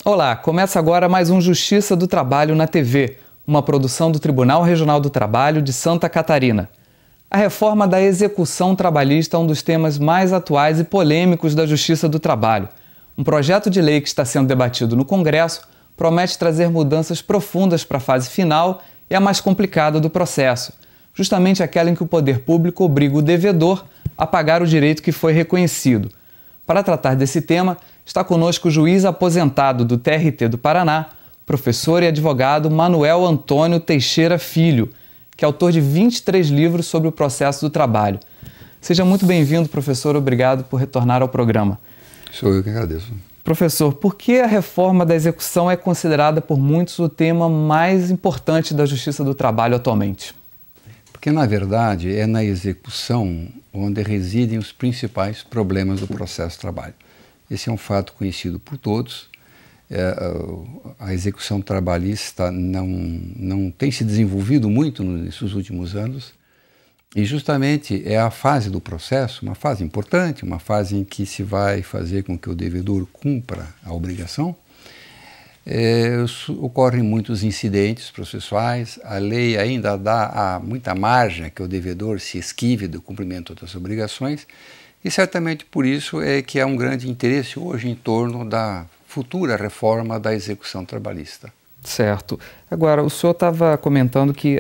Olá, começa agora mais um Justiça do Trabalho na TV, uma produção do Tribunal Regional do Trabalho de Santa Catarina. A reforma da execução trabalhista é um dos temas mais atuais e polêmicos da Justiça do Trabalho. Um projeto de lei que está sendo debatido no Congresso promete trazer mudanças profundas para a fase final e a mais complicada do processo, justamente aquela em que o poder público obriga o devedor a pagar o direito que foi reconhecido. Para tratar desse tema, está conosco o juiz aposentado do TRT do Paraná, professor e advogado Manuel Antônio Teixeira Filho, que é autor de 23 livros sobre o processo do trabalho. Seja muito bem-vindo, professor. Obrigado por retornar ao programa. Sou eu que agradeço. Professor, por que a reforma da execução é considerada por muitos o tema mais importante da Justiça do Trabalho atualmente? Porque, na verdade, é na execução onde residem os principais problemas do processo de trabalho. Esse é um fato conhecido por todos. A execução trabalhista não tem se desenvolvido muito nesses últimos anos e justamente é a fase do processo, uma fase importante, uma fase em que se vai fazer com que o devedor cumpra a obrigação. Ocorrem muitos incidentes processuais, a lei ainda dá muita margem a que o devedor se esquive do cumprimento das obrigações e certamente por isso é que há um grande interesse hoje em torno da futura reforma da execução trabalhista. Certo. Agora, o senhor estava comentando que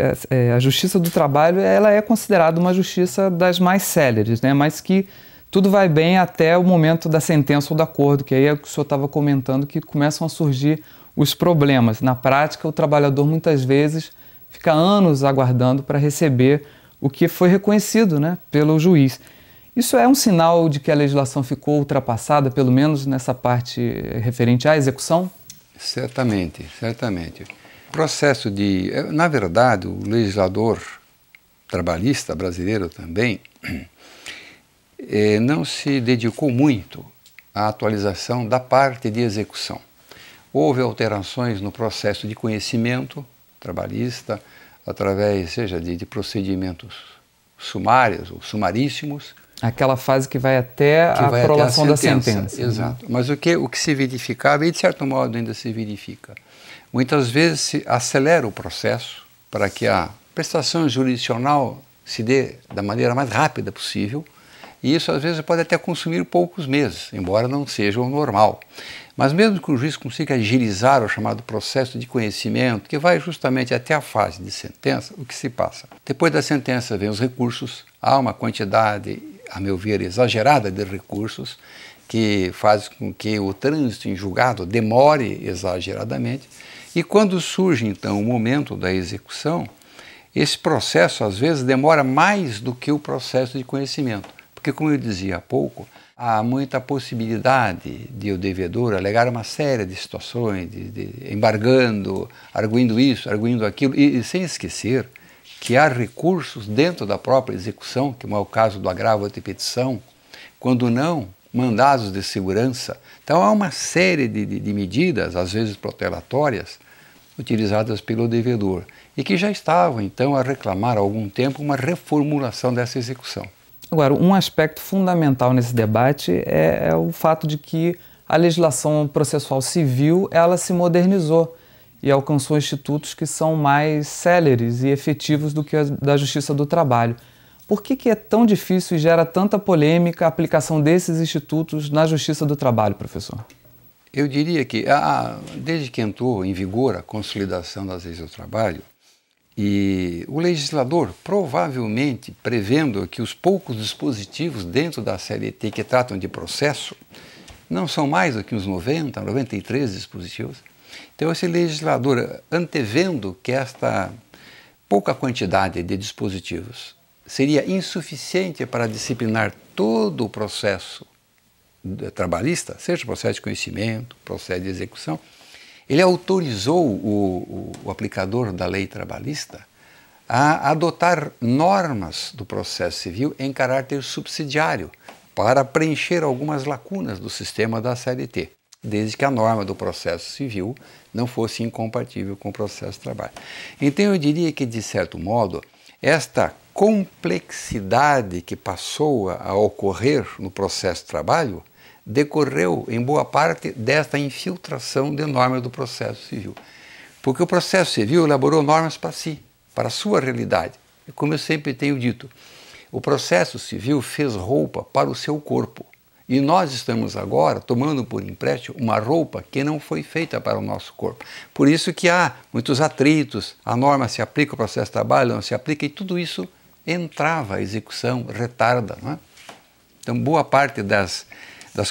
a Justiça do Trabalho ela é considerada uma justiça das mais céleres, né? Mas que tudo vai bem até o momento da sentença ou do acordo, que aí é o que o senhor estava comentando, que começam a surgir os problemas. Na prática, o trabalhador muitas vezes fica anos aguardando para receber o que foi reconhecido, né, pelo juiz. Isso é um sinal de que a legislação ficou ultrapassada, pelo menos nessa parte referente à execução? Certamente, certamente. Na verdade, o legislador trabalhista brasileiro também não se dedicou muito à atualização da parte de execução. Houve alterações no processo de conhecimento trabalhista, através, seja de procedimentos sumários ou sumaríssimos. Aquela fase que vai até a prolação da sentença. Exato. Mas o que se verificava, e de certo modo ainda se verifica, muitas vezes se acelera o processo para que a prestação jurisdicional se dê da maneira mais rápida possível, e isso às vezes pode até consumir poucos meses, embora não seja o normal. Mas mesmo que o juiz consiga agilizar o chamado processo de conhecimento, que vai justamente até a fase de sentença, o que se passa? Depois da sentença vem os recursos, há uma quantidade, a meu ver, exagerada de recursos, que faz com que o trânsito em julgado demore exageradamente, e quando surge então o momento da execução, esse processo às vezes demora mais do que o processo de conhecimento. Porque, como eu dizia há pouco, há muita possibilidade de o devedor alegar uma série de situações, embargando, arguindo isso, arguindo aquilo, e sem esquecer que há recursos dentro da própria execução, que não é o caso do agravo de petição, quando não, mandados de segurança. Então há uma série de medidas, às vezes protelatórias, utilizadas pelo devedor, e que já estavam, então, a reclamar há algum tempo uma reformulação dessa execução. Agora, um aspecto fundamental nesse debate é o fato de que a legislação processual civil ela se modernizou e alcançou institutos que são mais céleres e efetivos do que a da Justiça do Trabalho. Por que é tão difícil e gera tanta polêmica a aplicação desses institutos na Justiça do Trabalho, professor? Eu diria que, desde que entrou em vigor a consolidação das leis do trabalho, e o legislador, provavelmente prevendo que os poucos dispositivos dentro da CLT que tratam de processo não são mais do que uns 90, 93 dispositivos. Então, esse legislador, antevendo que esta pouca quantidade de dispositivos seria insuficiente para disciplinar todo o processo trabalhista, seja o processo de conhecimento, processo de execução, ele autorizou o aplicador da lei trabalhista a adotar normas do processo civil em caráter subsidiário para preencher algumas lacunas do sistema da CLT, desde que a norma do processo civil não fosse incompatível com o processo de trabalho. Então eu diria que, de certo modo, esta complexidade que passou a ocorrer no processo de trabalho decorreu em boa parte desta infiltração de normas do processo civil. Porque o processo civil elaborou normas para si, para a sua realidade. E como eu sempre tenho dito, o processo civil fez roupa para o seu corpo. E nós estamos agora tomando por empréstimo uma roupa que não foi feita para o nosso corpo. Por isso que há muitos atritos, a norma se aplica, o processo de trabalho não se aplica, e tudo isso entrava a execução, retarda. Não é? Então, boa parte das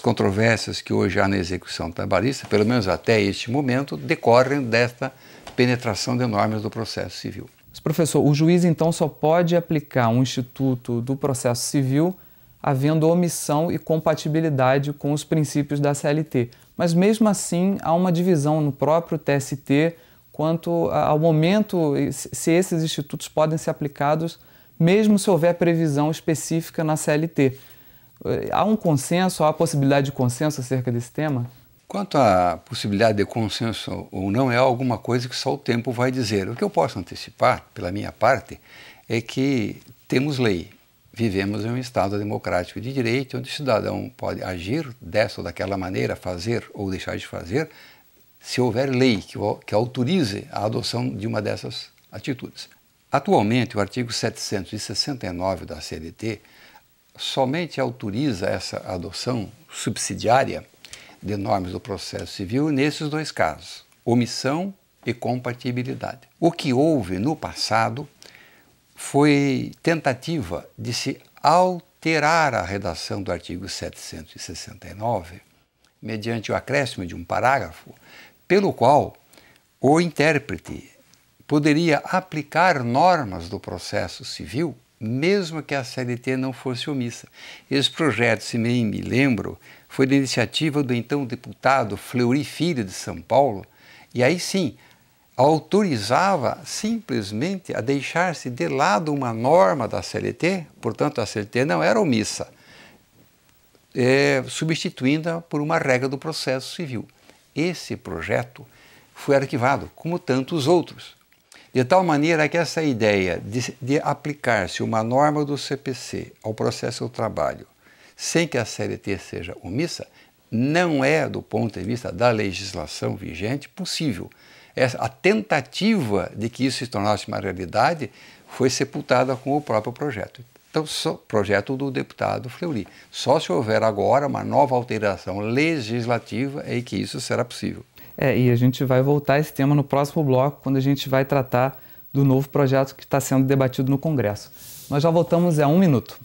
controvérsias que hoje há na execução trabalhista, pelo menos até este momento, decorrem desta penetração de normas do processo civil. Mas, professor, o juiz então só pode aplicar um instituto do processo civil havendo omissão e compatibilidade com os princípios da CLT. Mas mesmo assim há uma divisão no próprio TST quanto ao momento se esses institutos podem ser aplicados mesmo se houver previsão específica na CLT. Há um consenso, há a possibilidade de consenso acerca desse tema? Quanto à possibilidade de consenso ou não, é alguma coisa que só o tempo vai dizer. O que eu posso antecipar, pela minha parte, é que temos lei. Vivemos em um Estado democrático de direito, onde o cidadão pode agir dessa ou daquela maneira, fazer ou deixar de fazer, se houver lei que autorize a adoção de uma dessas atitudes. Atualmente, o artigo 769 da CLT somente autoriza essa adoção subsidiária de normas do processo civil nesses dois casos, omissão e compatibilidade. O que houve no passado foi tentativa de se alterar a redação do artigo 769 mediante o acréscimo de um parágrafo pelo qual o intérprete poderia aplicar normas do processo civil mesmo que a CLT não fosse omissa. Esse projeto, se bem me lembro, foi da iniciativa do então deputado Fleury Filho de São Paulo, e aí sim, autorizava simplesmente a deixar-se de lado uma norma da CLT, portanto a CLT não era omissa, substituindo-a por uma regra do processo civil. Esse projeto foi arquivado, como tantos outros. De tal maneira que essa ideia de aplicar-se uma norma do CPC ao processo do trabalho sem que a CLT seja omissa, não é, do ponto de vista da legislação vigente, possível. A tentativa de que isso se tornasse uma realidade foi sepultada com o próprio projeto. Então, projeto do deputado Fleury. Só se houver agora uma nova alteração legislativa é que isso será possível. E a gente vai voltar a esse tema no próximo bloco, quando a gente vai tratar do novo projeto que está sendo debatido no Congresso. Nós já voltamos em 1 minuto.